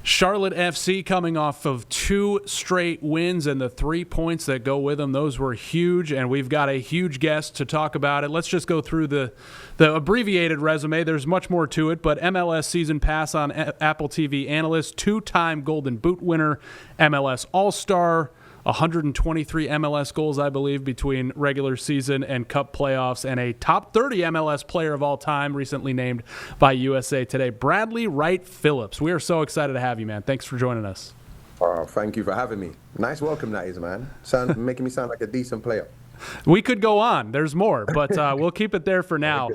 Charlotte FC coming off of 2 straight wins and the 3 points that go with them. Those were huge, and we've got a huge guest to talk about it. Let's just go through the abbreviated resume. There's much more to it, but MLS Season Pass on Apple TV analyst, 2-time Golden Boot winner, MLS All-Star, 123 MLS goals, I believe, between regular season and cup playoffs, and a top 30 MLS player of all time, recently named by USA Today, Bradley Wright-Phillips. We are so excited to have you, man. Thanks for joining us. Oh, thank you for having me. Nice welcome that is, man. Making me sound like a decent player. We could go on. There's more, but we'll keep it there for now.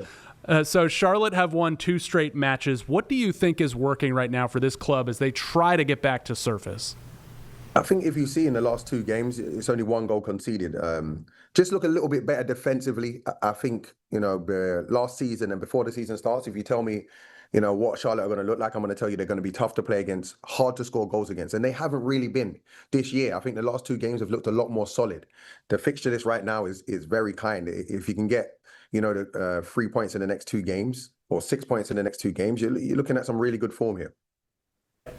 So Charlotte have won 2 straight matches. What do you think is working right now for this club as they try to get back to surface? I think if you see in the last 2 games, it's only 1 goal conceded. Just look a little bit better defensively. I think, last season and before the season starts, if you tell me, what Charlotte are going to look like, I'm going to tell you they're going to be tough to play against, hard to score goals against. And they haven't really been this year. I think the last 2 games have looked a lot more solid. The fixture list right now is very kind. If you can get, the 3 points in the next 2 games or 6 points in the next 2 games, you're looking at some really good form here.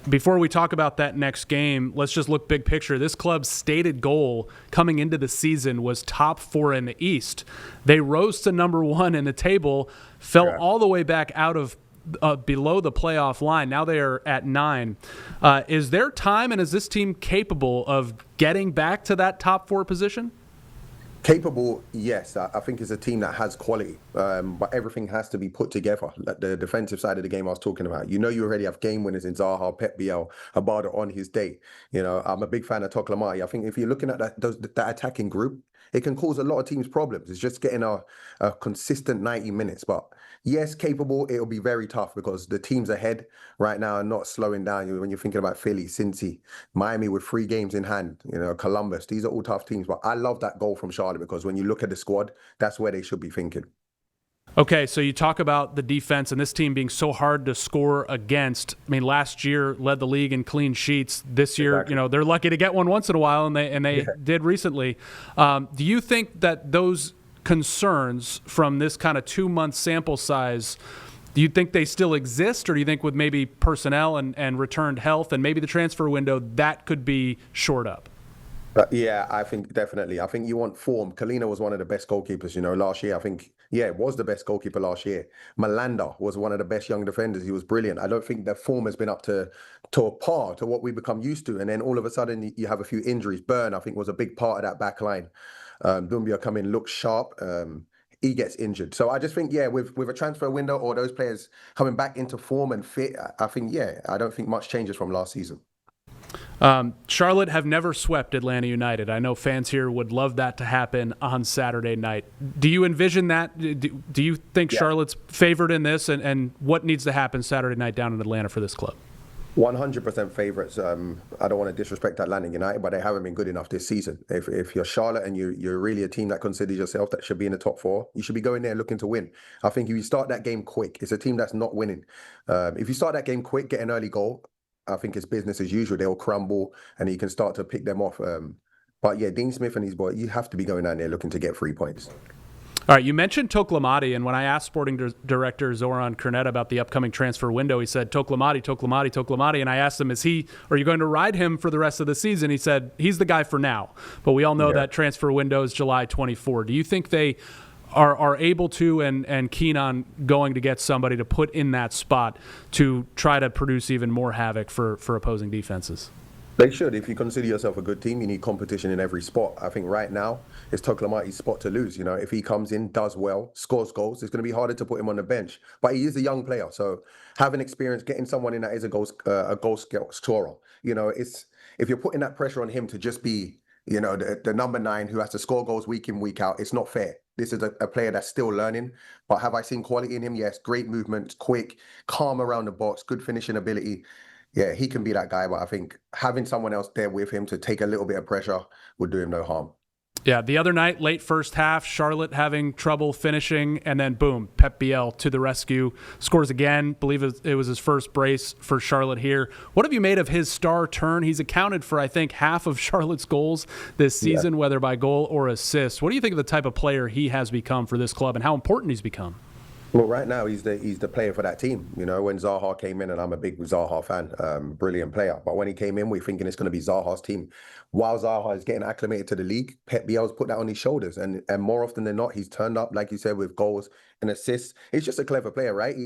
Before we talk about that next game, let's just look big picture. This club's stated goal coming into the season was top 4 in the East. They rose to number 1 in the table, fell all the way back out of below the playoff line. Now they are at 9. Is there time, and is this team capable of getting back to that top 4 position? Capable, yes. I think it's a team that has quality, but everything has to be put together. Like the defensive side of the game I was talking about. You already have game winners in Zaha, Pep Biel, Abada on his day. I'm a big fan of Toklamati. I think if you're looking at that attacking group, it can cause a lot of teams problems. It's just getting a consistent 90 minutes. But yes, capable, it'll be very tough because the teams ahead right now are not slowing down. When you're thinking about Philly, Cincy, Miami with 3 games in hand, Columbus, these are all tough teams. But I love that goal from Charlotte because when you look at the squad, that's where they should be thinking. Okay, so you talk about the defense and this team being so hard to score against. I mean, last year led the league in clean sheets. This year, they're lucky to get one once in a while, and they did recently. Do you think that those concerns from this kind of 2-month sample size, do you think they still exist, or do you think with maybe personnel and returned health and maybe the transfer window, that could be shored up? Yeah, I think definitely. I think you want form. Kalina was one of the best goalkeepers, last year. I think, was the best goalkeeper last year. Malanda was one of the best young defenders. He was brilliant. I don't think their form has been up to a par to what we become used to. And then all of a sudden you have a few injuries. Byrne, I think, was a big part of that back line. Doumbia come in, looks sharp. He gets injured. So I just think, with a transfer window or those players coming back into form and fit, I think, I don't think much changes from last season. Charlotte have never swept Atlanta United. I know fans here would love that to happen on Saturday night. Do you envision that? Do you think Charlotte's favored in this? And what needs to happen Saturday night down in Atlanta for this club? 100% favourites. I don't want to disrespect Atlanta United, but they haven't been good enough this season. If you're Charlotte and you're really a team that considers yourself that should be in the top 4, you should be going there looking to win. I think if you start that game quick, it's a team that's not winning. If you start that game quick, get an early goal, I think it's business as usual. They'll crumble and you can start to pick them off. But Dean Smith and his boy, you have to be going down there looking to get 3 points. All right, you mentioned Toklamati, and when I asked sporting director Zoran Krnet about the upcoming transfer window, he said, Toklamati, and I asked him, are you going to ride him for the rest of the season? He said, he's the guy for now, but we all know that transfer window is July 24. Do you think they are able to and keen on going to get somebody to put in that spot to try to produce even more havoc for opposing defenses? They should. If you consider yourself a good team, you need competition in every spot. I think right now it's Toklamati's spot to lose. If he comes in, does well, scores goals, it's going to be harder to put him on the bench. But he is a young player, so having experience, getting someone in that is a goal scorer. If you're putting that pressure on him to just be, the number 9 who has to score goals week in, week out, it's not fair. This is a player that's still learning. But have I seen quality in him? Yes. Great movement, quick, calm around the box, good finishing ability. Yeah, he can be that guy, but I think having someone else there with him to take a little bit of pressure would do him no harm. Yeah, the other night, late first half, Charlotte having trouble finishing, and then boom, Pep Biel to the rescue, scores again. Believe it was his first brace for Charlotte here. What have you made of his star turn? He's accounted for, I think, half of Charlotte's goals this season, whether by goal or assist. What do you think of the type of player he has become for this club and how important he's become? Well, right now he's the player for that team. You know, when Zaha came in, and I'm a big Zaha fan, brilliant player. But when he came in, we're thinking it's going to be Zaha's team. While Zaha is getting acclimated to the league, Pep Biel's put that on his shoulders, and more often than not, he's turned up, like you said, with goals and assists. He's just a clever player, right?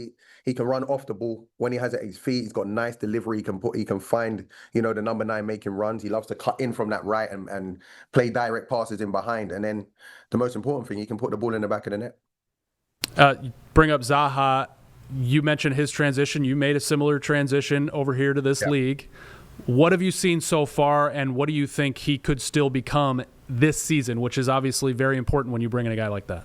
He can run off the ball when he has it at his feet. He's got nice delivery. He can find, you know, the number 9 making runs. He loves to cut in from that right and play direct passes in behind. And then the most important thing, he can put the ball in the back of the net. You bring up Zaha. You mentioned his transition. You made a similar transition over here to this league. What have you seen so far, and what do you think he could still become this season, which is obviously very important when you bring in a guy like that?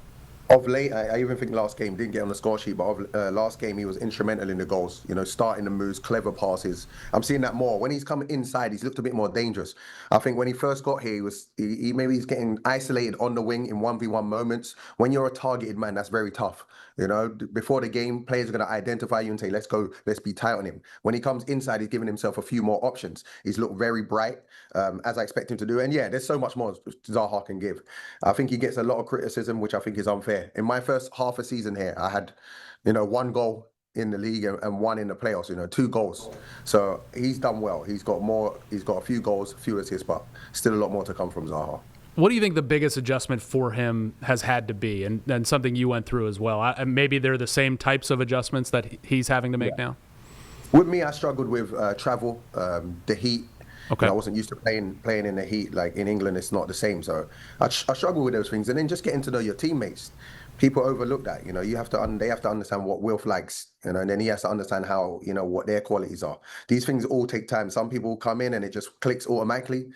Of late, I even think last game didn't get on the score sheet, but last game he was instrumental in the goals. You know, starting the moves, clever passes. I'm seeing that more. When he's coming inside, he's looked a bit more dangerous. I think when he first got here, he's getting isolated on the wing in 1v1 moments. When you're a targeted man, that's very tough. You know, before the game, players are going to identify you and say, let's go, let's be tight on him. When he comes inside, he's giving himself a few more options. He's looked very bright, as I expect him to do. And yeah, there's so much more Zaha can give. I think he gets a lot of criticism, which I think is unfair. In my first half a season here, I had, you know, 1 goal in the league and 1 in the playoffs, you know, 2 goals. So he's done well. He's got a few goals, a few assists, but still a lot more to come from Zaha. What do you think the biggest adjustment for him has had to be, and something you went through as well? Maybe they're the same types of adjustments that he's having to make now? With me, I struggled with travel, the heat. Okay. I wasn't used to playing in the heat. Like in England, it's not the same. So I struggle with those things. And then just getting to know your teammates. People overlook that. You know, they have to understand what Wilf likes. You know, and then he has to understand how, you know, what their qualities are. These things all take time. Some people come in and it just clicks automatically.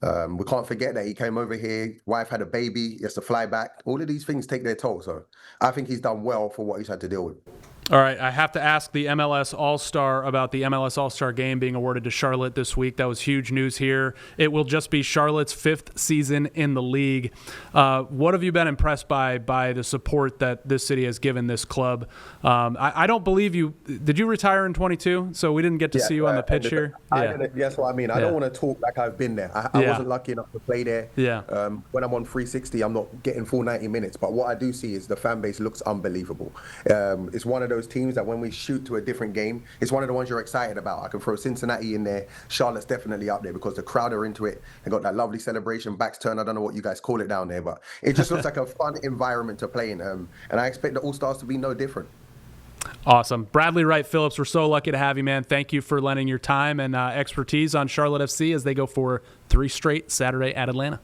We can't forget that he came over here, wife had a baby, he has to fly back. All of these things take their toll. So I think he's done well for what he's had to deal with. All right, I have to ask the MLS All-Star about the MLS All-Star game being awarded to Charlotte this week. That was huge news here. It will just be Charlotte's 5th season in the league. What have you been impressed by the support that this city has given this club? I don't believe you – did you retire in 22? So we didn't get to see you on the pitch here? That's what I mean. I don't want to talk like I've been there. I wasn't lucky enough to play there. Yeah. When I'm on 360, I'm not getting full 90 minutes. But what I do see is the fan base looks unbelievable. It's one of those teams that when we shoot to a different game, it's one of the ones you're excited about. I can throw Cincinnati in there. Charlotte's definitely up there because the crowd are into it. They got that lovely celebration, backs turned. I don't know what you guys call it down there, but it just looks like a fun environment to play in. And I expect the All-Stars to be no different. Awesome. Bradley Wright-Phillips, we're so lucky to have you, man. Thank you for lending your time and expertise on Charlotte FC as they go for 3 straight Saturday at Atlanta.